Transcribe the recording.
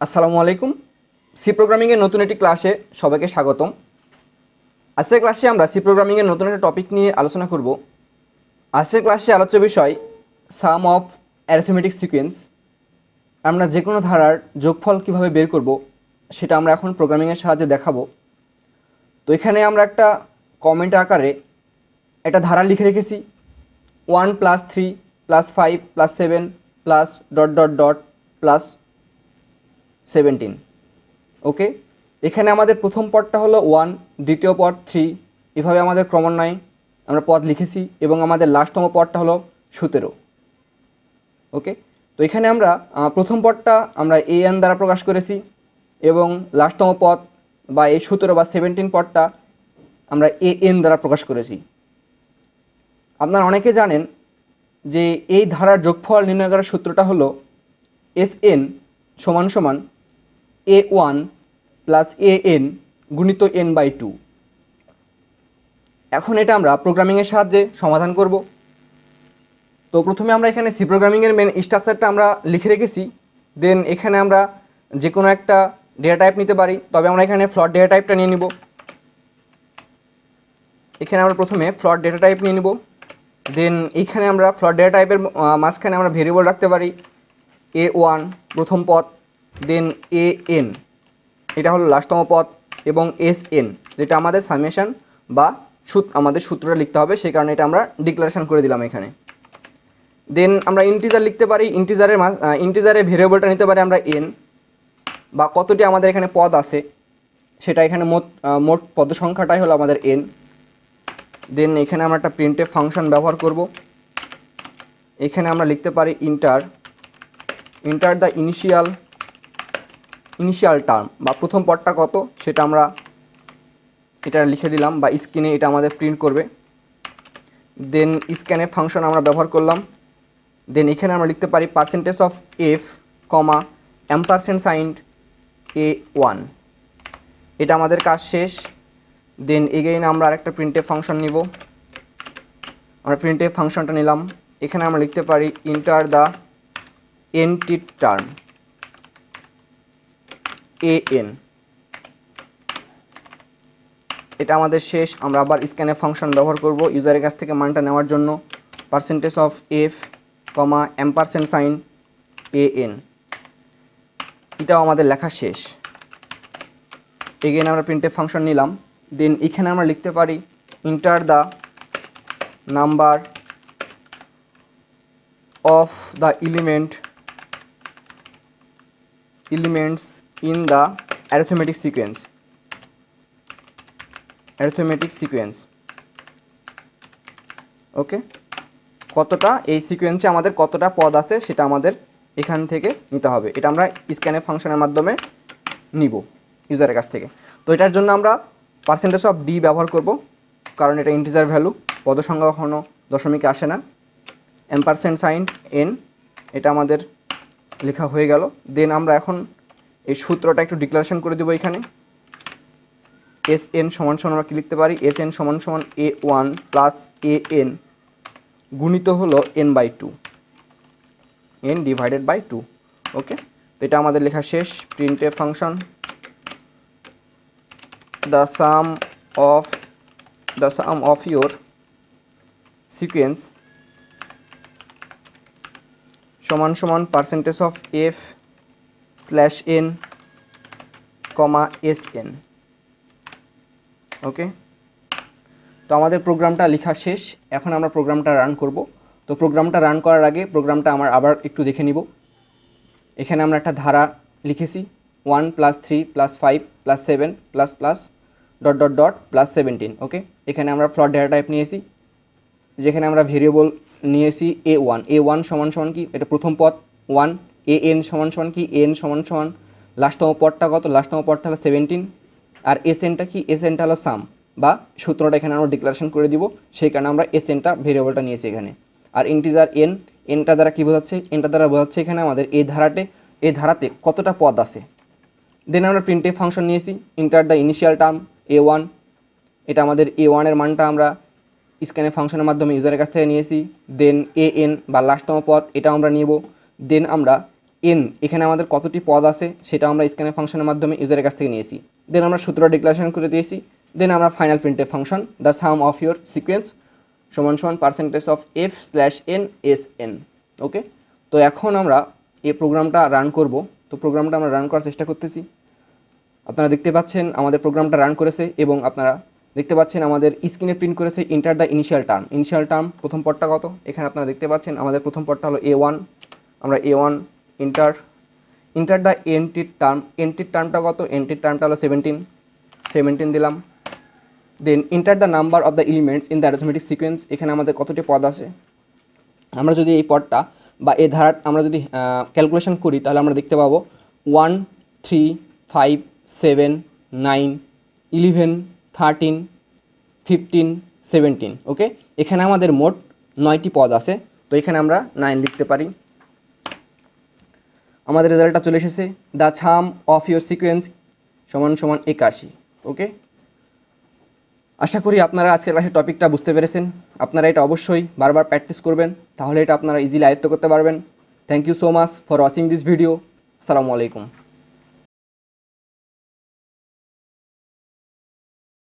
আসসালামু আলাইকুম। সি প্রোগ্রামিংয়ের নতুন একটি ক্লাসে সবাইকে স্বাগতম। আজকের ক্লাসে আমরা সি প্রোগ্রামিংয়ের নতুন একটা টপিক নিয়ে আলোচনা করব। আজকের ক্লাসে আলোচ্য বিষয় সাম অফ অ্যারিথমেটিক সিকোয়েন্স। আমরা যে কোনো ধারার যোগফল কিভাবে বের করব সেটা আমরা এখন প্রোগ্রামিংয়ের সাহায্যে দেখাবো। তো এখানে আমরা একটা কমেন্ট আকারে একটা ধারা লিখে রেখেছি 1 + 3 + 5 + 7 প্লাস ... প্লাস 17। ওকে, এখানে আমাদের প্রথম পদটা হলো 1, দ্বিতীয় পদ 3, এভাবে আমাদের ক্রমান্বয়ে আমরা পদ লিখেছি এবং আমাদের লাস্টতম পদটা হলো 17। ওকে, তো এখানে আমরা প্রথম পদটা আমরা an দ্বারা প্রকাশ করেছি এবং লাস্টতম পদ বা এই 17 বা 17 পদটা আমরা an দ্বারা প্রকাশ করেছি। আপনারা অনেকে জানেন যে এই ধারার যোগফল নির্ণয় করার সূত্রটা হলো Sn = a1 প্লাস an গুণিত n/2। এখন এটা আমরা প্রোগ্রামিংয়ের সাহায্যে সমাধান করব। তো প্রথমে আমরা এখানে সি প্রোগ্রামিংয়ের মেন স্ট্রাকচারটা আমরা লিখে রেখেছি। দেন এখানে আমরা যে কোনো একটা ডেটা টাইপ নিতে পারি, তবে আমরা এখানে ফ্লোট ডেটা টাইপটা নিয়ে নিব। এখানে আমরা প্রথমে ফ্লোট ডেটা টাইপ নিয়ে নিব। দেন এইখানে আমরা ফ্লোট ডেটা টাইপের মাঝখানে আমরা ভেরিয়েবল রাখতে পারি a1 প্রথম পদ, দেন an এটা হলো লাস্টতম পদ এবং sn যেটা আমাদের সামেশন বা আমাদের সূত্রটা লিখতে হবে, সেই কারণে এটা আমরা ডিক্লারেশন করে দিলাম এখানে। দেন আমরা ইন্টিজার লিখতে পারি, ইন্টিজারের ভেরিয়েবলটা নিতে পারি আমরা n, বা কতটি আমাদের এখানে পদ আছে সেটা এখানে মোট পদ সংখ্যাটাই হলো আমাদের n। দেন এখানে আমরা একটা প্রিন্টএফ ফাংশন ব্যবহার করব। এখানে আমরা লিখতে পারি ইন্টার দ্য ইনিশিয়াল টার্ম বা প্রথম পদটা কত সেটা আমরা এটা লিখে দিলাম, বা স্ক্রিনে এটা আমাদের প্রিন্ট করবে। দেন স্ক্যানএফ ফাংশন আমরা ব্যবহার করলাম। দেন এখানে আমরা লিখতে পারি %f, $sign a1। এটা আমাদের কাজ শেষ। দেন এগেইন আমরা আরেকটা প্রিন্টএফ ফাংশন নিব। আমরা প্রিন্টএফ ফাংশনটা নিলাম। এখানে আমরা লিখতে পারি enter the nth term an। এটা আমাদের শেষ। আমরা আবার স্ক্যানএফ ফাংশন ব্যবহার করব ইউজারের কাছ থেকে মানটা নেওয়ার জন্য। %f, $sign an। এটাও আমাদের লেখা শেষ। এগেইন আমরা প্রিন্টএফ ফাংশন নিলাম। দেন এখানে আমরা লিখতে পারি enter the number of the elements in the arithmetic sequence. Okay, কতটা এই সিকোয়েন্সে আমাদের কতটা পদ আছে সেটা আমাদের এখান থেকে নিতে হবে। এটা আমরা স্ক্যানএফ ফাংশনের মাধ্যমে নিব ইউজারের কাছ থেকে। তো এটার জন্য আমরা %d ব্যবহার করব, কারণ এটা ইন্টিজার ভ্যালু, পদ সংখ্যা কখনো দশমিকে আসে না। $sign n এটা আমাদের লেখা হয়ে গেল। দেন আমরা এখন এই সূত্রটা একটু ডিক্লারেশন করে দেব। এখানে Sn = আমরা কি লিখতে পারি, Sn = a1 প্লাস an গুণিত হলো n/2, n/2। ওকে, তো এটা আমাদের লেখা শেষ। Printf function the sum of your sequence = %f/n, sn। ওকে, তো আমাদের প্রোগ্রামটা লেখা শেষ। এখন আমরা প্রোগ্রামটা রান করব। তো প্রোগ্রামটা রান করার আগে প্রোগ্রামটা আমরা আবার একটু দেখে নিব। এখানে আমরা একটা ধারা লিখেছি 1 + 3 + 5 + 7 ++ ... +17। ওকে, এখানে আমরা ফ্লোট ডেটা টাইপ নিয়েছি, যেখানে আমরা ভেরিয়েবল নিয়েছি a1 = কি, এটা প্রথম পদ 1, an = কি, n = লাস্টতম পদটা কত, লাস্টতম পদটা হলো 17, আর snটা কি, snটা হলো সাম বা সূত্রটা এখানে আমরা ডিক্লারেশন করে দিব, সেই কারণে আমরা snটা ভেরিয়েবলটা নিয়েছি এখানে। আর ইন্টিজার nটা দ্বারা কি বোঝাচ্ছে, nটা দ্বারা বোঝাচ্ছে এখানে আমাদের এই ধারাতে কতটা পদ আছে। দেন আমরা প্রিন্টএফ ফাংশন নিয়েছি enter the initial term a1, এটা আমাদের a1 এর মানটা আমরা স্ক্যানএফ ফাংশনের মাধ্যমে ইউজারের কাছ থেকে নিয়েছি। দেন an বা লাস্টতম পদ এটা আমরা নিব। দেন আমরা এন এখানে আমাদের কতটি পদ আছে সেটা আমরা স্ক্যানের ফাংশনের মাধ্যমে ইউজারের কাছ থেকে নিয়েছি। দেন আমরা সূত্র ডিক্লারেশন করে দিয়েছি। দেন আমরা ফাইনাল প্রিন্টের function the sum of your sequence সমান সমান percentage of F slash N S N. Okay, তো এখন আমরা এই প্রোগ্রামটা রান করব। তো প্রোগ্রামটা আমরা রান করার চেষ্টা করতেছি। আপনারা দেখতে পাচ্ছেন আমাদের প্রোগ্রামটা রান করেছে এবং আপনারা দেখতে পাচ্ছেন আমাদের স্ক্রিনে প্রিন্ট করেছে enter the initial term. Initial term প্রথম পদটা কত, এখানে আপনারা দেখতে পাচ্ছেন আমাদের প্রথম পদটা হলো A1। আমরা A1 ইন্টার দ্য এনটির টার্ম, এনটির টার্মটা কত, এনটির টার্মটা হলো 17 দিলাম। Then enter the number of the elements in the arithmetic sequence, এখানে আমাদের কতটি পদ আছে। আমরা যদি এই পদটা বা এই ধারা আমরা যদি ক্যালকুলেশন করি তাহলে আমরা দেখতে পাবো 1 3 5 7 9 11 13 15 17। ওকে, এখানে আমাদের মোট 9টি পদ আছে। তো এখানে আমরা 9 লিখতে পারি। আমাদের রেজাল্টটা চলে এসেছে, the sum of your sequence সমান সমান 81। ওকে, আশা করি আপনারা আজকের ক্লাসের টপিকটা বুঝতে পেরেছেন। আপনারা এটা অবশ্যই বারবার প্র্যাকটিস করবেন, তাহলে এটা আপনারা ইজিলি আয়ত্ত করতে পারবেন। Thank you so much for watching this video. আসসালামু আলাইকুম।